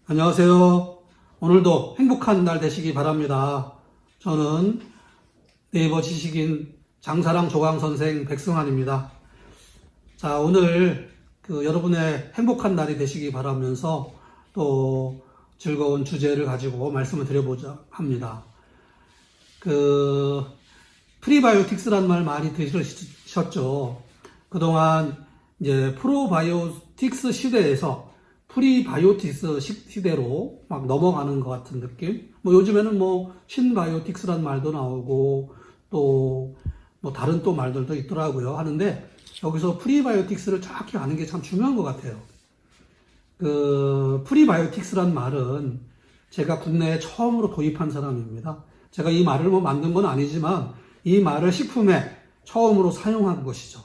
안녕하세요. 오늘도 행복한 날 되시기 바랍니다. 저는 네이버 지식인 장사랑 조강 선생 백승환입니다. 자, 오늘 여러분의 행복한 날이 되시기 바라면서 또 즐거운 주제를 가지고 말씀을 드려보자 합니다. 프리바이오틱스라는 말 많이 들으셨죠? 그동안 이제 프로바이오틱스 시대에서 프리바이오틱스 시대로 막 넘어가는 것 같은 느낌? 요즘에는 신바이오틱스라는 말도 나오고 또 다른 또 말들도 있더라고요. 하는데 여기서 프리바이오틱스를 정확히 아는 게 참 중요한 것 같아요. 프리바이오틱스란 말은 제가 국내에 처음으로 도입한 사람입니다. 제가 이 말을 만든 건 아니지만 이 말을 식품에 처음으로 사용한 것이죠.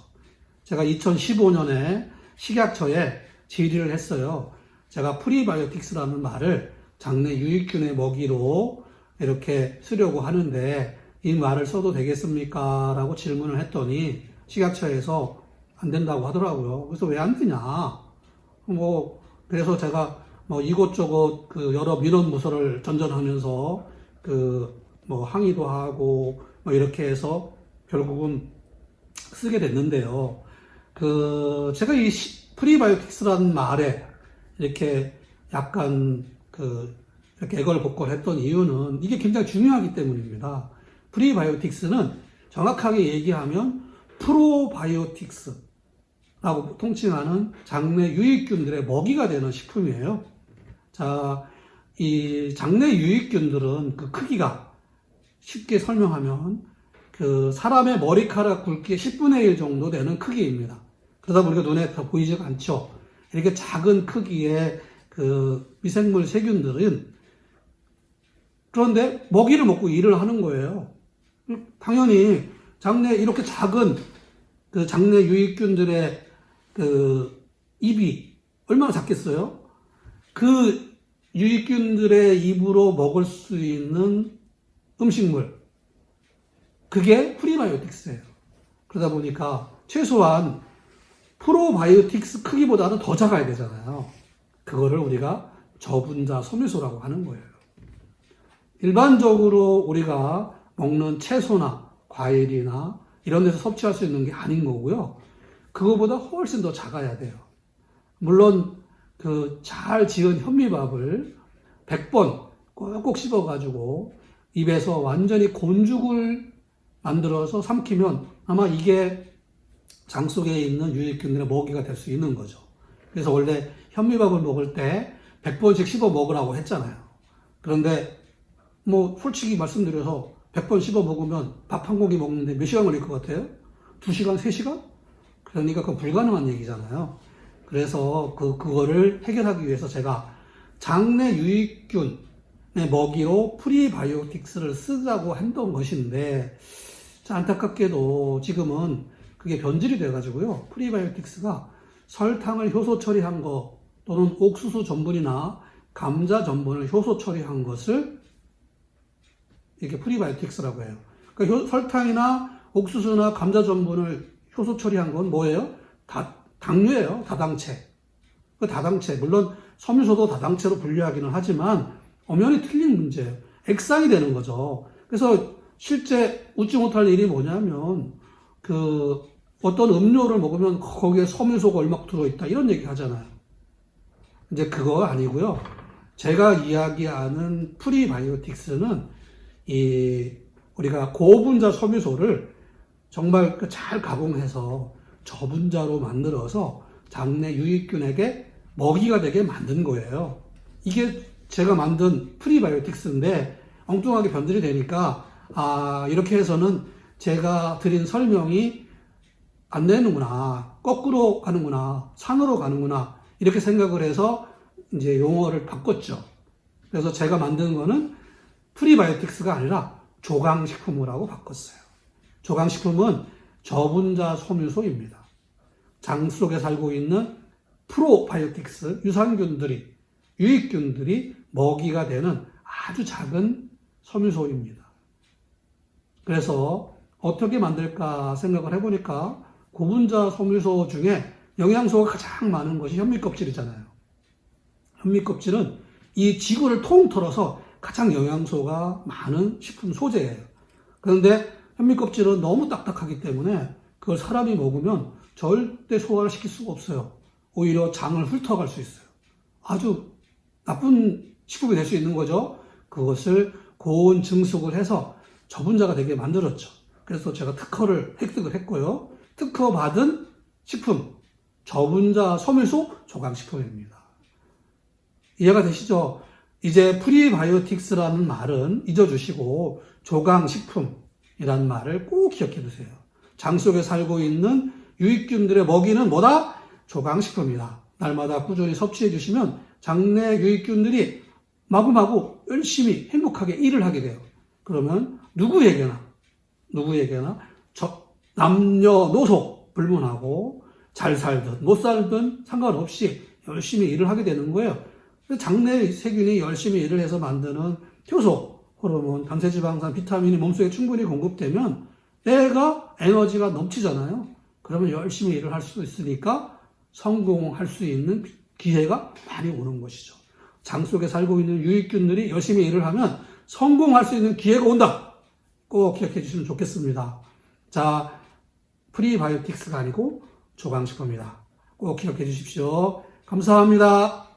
제가 2015년에 식약처에 질의를 했어요. 제가 프리바이오틱스라는 말을 장내 유익균의 먹이로 이렇게 쓰려고 하는데 이 말을 써도 되겠습니까? 라고 질문을 했더니 식약처에서 안 된다고 하더라고요. 그래서 왜 안 되냐? 그래서 제가 이곳저곳 여러 민원 문서를 전전하면서 항의도 하고 이렇게 해서 결국은 쓰게 됐는데요. 제가 이 프리바이오틱스라는 말에 이렇게 약간 이렇게 애걸복걸했던 이유는 이게 굉장히 중요하기 때문입니다. 프리바이오틱스는 정확하게 얘기하면 프로바이오틱스라고 통칭하는 장내 유익균들의 먹이가 되는 식품이에요. 자, 이 장내 유익균들은 크기가 쉽게 설명하면 사람의 머리카락 굵기의 10분의 1 정도 되는 크기입니다. 그러다 보니까 눈에 다 보이지가 않죠. 이렇게 작은 크기의 미생물 세균들은 그런데 먹이를 먹고 일을 하는 거예요. 당연히 장내 이렇게 작은 장내 유익균들의 입이 얼마나 작겠어요? 그 유익균들의 입으로 먹을 수 있는 음식물, 그게 프리바이오틱스예요. 그러다 보니까 최소한 프로바이오틱스 크기보다는 더 작아야 되잖아요. 그거를 우리가 저분자 섬유소라고 하는 거예요. 일반적으로 우리가 먹는 채소나 과일이나 이런 데서 섭취할 수 있는 게 아닌 거고요. 그거보다 훨씬 더 작아야 돼요. 물론 잘 지은 현미밥을 100번 꼭꼭 씹어가지고 입에서 완전히 곤죽을 만들어서 삼키면 아마 이게 장 속에 있는 유익균들의 먹이가 될 수 있는 거죠. 그래서 원래 현미밥을 먹을 때 100번씩 씹어 먹으라고 했잖아요. 그런데 솔직히 말씀드려서 100번 씹어 먹으면 밥 한 공기 먹는데 몇 시간 걸릴 것 같아요? 2시간, 3시간? 그러니까 그건 불가능한 얘기잖아요. 그래서 그거를 해결하기 위해서 제가 장내 유익균의 먹이로 프리바이오틱스를 쓰자고 했던 것인데, 안타깝게도 지금은 그게 변질이 돼가지고요. 프리바이오틱스가 설탕을 효소 처리한 거 또는 옥수수 전분이나 감자 전분을 효소 처리한 것을 이렇게 프리바이오틱스라고 해요. 그러니까 설탕이나 옥수수나 감자 전분을 효소 처리한 건 뭐예요? 당류예요. 다당체. 다당체. 물론 섬유소도 다당체로 분류하기는 하지만 엄연히 틀린 문제예요. 액상이 되는 거죠. 그래서 실제 웃지 못할 일이 뭐냐면 어떤 음료를 먹으면 거기에 섬유소가 얼마큼 들어있다 이런 얘기 하잖아요. 이제 그거 아니고요. 제가 이야기하는 프리바이오틱스는 우리가 고분자 섬유소를 정말 잘 가공해서 저분자로 만들어서 장내 유익균에게 먹이가 되게 만든 거예요. 이게 제가 만든 프리바이오틱스인데 엉뚱하게 변질이 되니까 이렇게 해서는 제가 드린 설명이 안 되는구나, 거꾸로 가는구나, 산으로 가는구나 이렇게 생각을 해서 이제 용어를 바꿨죠. 그래서 제가 만든 거는 프리바이오틱스가 아니라 조강식품이라고 바꿨어요. 조강식품은 저분자 섬유소입니다. 장 속에 살고 있는 프로바이오틱스, 유익균들이 먹이가 되는 아주 작은 섬유소입니다. 그래서 어떻게 만들까 생각을 해보니까 고분자 섬유소 중에 영양소가 가장 많은 것이 현미껍질이잖아요. 현미껍질은 이 지구를 통틀어서 가장 영양소가 많은 식품 소재예요. 그런데 현미껍질은 너무 딱딱하기 때문에 그걸 사람이 먹으면 절대 소화를 시킬 수가 없어요. 오히려 장을 훑어갈 수 있어요. 아주 나쁜 식품이 될 수 있는 거죠. 그것을 고온 증숙을 해서 저분자가 되게 만들었죠. 그래서 제가 특허를 획득을 했고요. 특허 받은 식품, 저분자 소밀소 조강식품입니다. 이해가 되시죠? 이제 프리바이오틱스라는 말은 잊어주시고 조강식품이라는 말을 꼭 기억해 두세요. 장 속에 살고 있는 유익균들의 먹이는 뭐다? 조강식품이다. 날마다 꾸준히 섭취해 주시면 장내 유익균들이 마구마구 열심히 행복하게 일을 하게 돼요. 그러면 누구에게나 남녀노소 불문하고 잘 살든 못 살든 상관없이 열심히 일을 하게 되는 거예요. 장내 세균이 열심히 일을 해서 만드는 효소, 호르몬, 단세지방산, 비타민이 몸속에 충분히 공급되면 내가 에너지가 넘치잖아요. 그러면 열심히 일을 할 수 있으니까 성공할 수 있는 기회가 많이 오는 것이죠. 장 속에 살고 있는 유익균들이 열심히 일을 하면 성공할 수 있는 기회가 온다. 꼭 기억해 주시면 좋겠습니다. 자, 프리바이오틱스가 아니고 조강식품이다. 꼭 기억해 주십시오. 감사합니다.